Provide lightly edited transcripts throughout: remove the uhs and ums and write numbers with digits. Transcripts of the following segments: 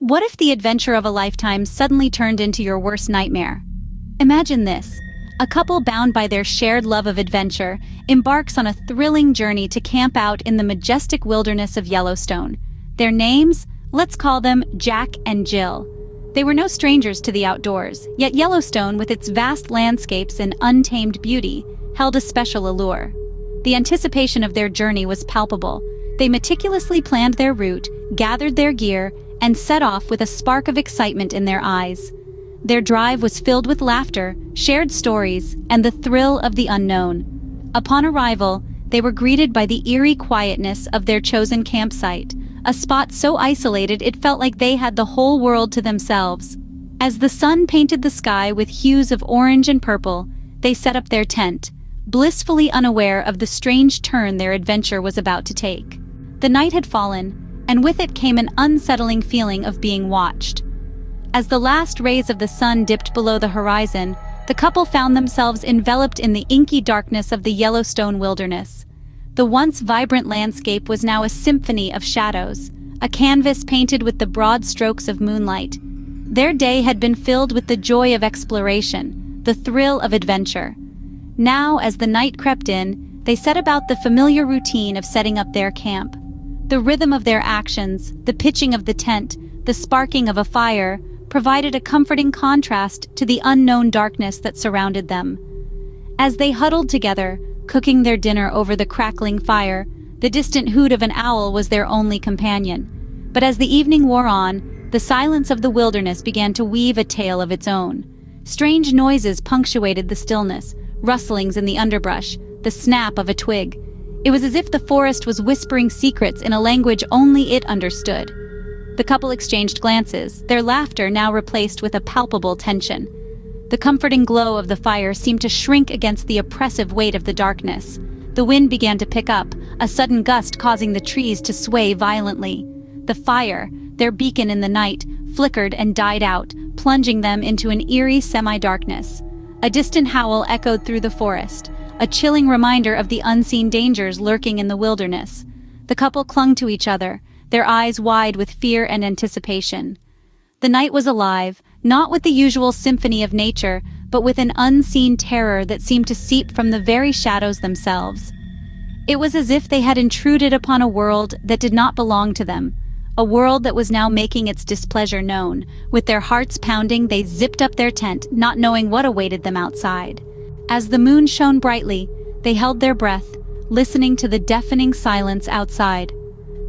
What if the adventure of a lifetime suddenly turned into your worst nightmare? Imagine this. A couple bound by their shared love of adventure embarks on a thrilling journey to camp out in the majestic wilderness of Yellowstone. Their names? Let's call them Jack and Jill. They were no strangers to the outdoors, yet Yellowstone, with its vast landscapes and untamed beauty, held a special allure. The anticipation of their journey was palpable. They meticulously planned their route, gathered their gear, and set off with a spark of excitement in their eyes. Their drive was filled with laughter, shared stories, and the thrill of the unknown. Upon arrival, they were greeted by the eerie quietness of their chosen campsite, a spot so isolated it felt like they had the whole world to themselves. As the sun painted the sky with hues of orange and purple, they set up their tent, blissfully unaware of the strange turn their adventure was about to take. The night had fallen, and with it came an unsettling feeling of being watched. As the last rays of the sun dipped below the horizon, the couple found themselves enveloped in the inky darkness of the Yellowstone wilderness. The once vibrant landscape was now a symphony of shadows, a canvas painted with the broad strokes of moonlight. Their day had been filled with the joy of exploration, the thrill of adventure. Now, as the night crept in, they set about the familiar routine of setting up their camp. The rhythm of their actions, the pitching of the tent, the sparking of a fire, provided a comforting contrast to the unknown darkness that surrounded them. As they huddled together, cooking their dinner over the crackling fire, the distant hoot of an owl was their only companion. But as the evening wore on, the silence of the wilderness began to weave a tale of its own. Strange noises punctuated the stillness, rustlings in the underbrush, the snap of a twig. It was as if the forest was whispering secrets in a language only it understood. The couple exchanged glances, their laughter now replaced with a palpable tension. The comforting glow of the fire seemed to shrink against the oppressive weight of the darkness. The wind began to pick up, a sudden gust causing the trees to sway violently. The fire, their beacon in the night, flickered and died out, plunging them into an eerie semi-darkness. A distant howl echoed through the forest, a chilling reminder of the unseen dangers lurking in the wilderness. The couple clung to each other, their eyes wide with fear and anticipation. The night was alive, not with the usual symphony of nature, but with an unseen terror that seemed to seep from the very shadows themselves. It was as if they had intruded upon a world that did not belong to them, a world that was now making its displeasure known. With their hearts pounding, they zipped up their tent, not knowing what awaited them outside. As the moon shone brightly, they held their breath, listening to the deafening silence outside.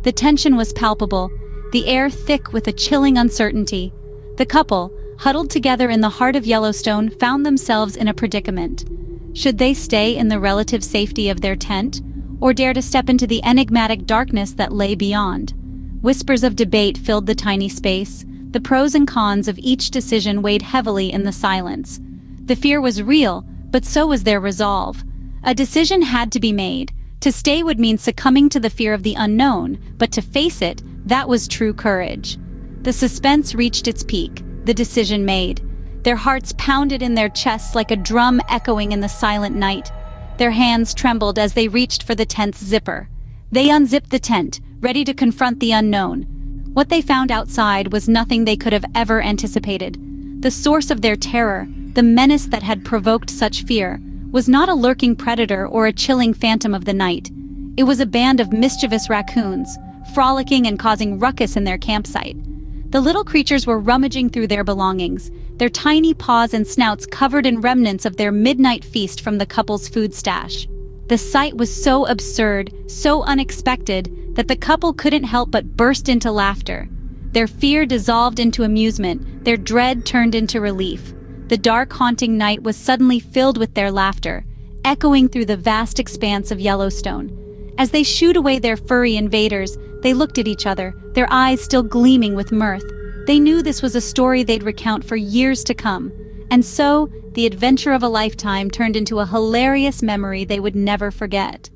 The tension was palpable, the air thick with a chilling uncertainty. The couple, huddled together in the heart of Yellowstone, found themselves in a predicament. Should they stay in the relative safety of their tent, or dare to step into the enigmatic darkness that lay beyond? Whispers of debate filled the tiny space. The pros and cons of each decision weighed heavily in the silence. The fear was real, but so was their resolve. A decision had to be made. To stay would mean succumbing to the fear of the unknown, but to face it, that was true courage. The suspense reached its peak, the decision made. Their hearts pounded in their chests like a drum echoing in the silent night. Their hands trembled as they reached for the tent's zipper. They unzipped the tent, ready to confront the unknown. What they found outside was nothing they could have ever anticipated. The source of their terror, the menace that had provoked such fear, was not a lurking predator or a chilling phantom of the night. It was a band of mischievous raccoons, frolicking and causing ruckus in their campsite. The little creatures were rummaging through their belongings, their tiny paws and snouts covered in remnants of their midnight feast from the couple's food stash. The sight was so absurd, so unexpected, that the couple couldn't help but burst into laughter. Their fear dissolved into amusement, their dread turned into relief. The dark, haunting night was suddenly filled with their laughter, echoing through the vast expanse of Yellowstone. As they shooed away their furry invaders, they looked at each other, their eyes still gleaming with mirth. They knew this was a story they'd recount for years to come. And so, the adventure of a lifetime turned into a hilarious memory they would never forget.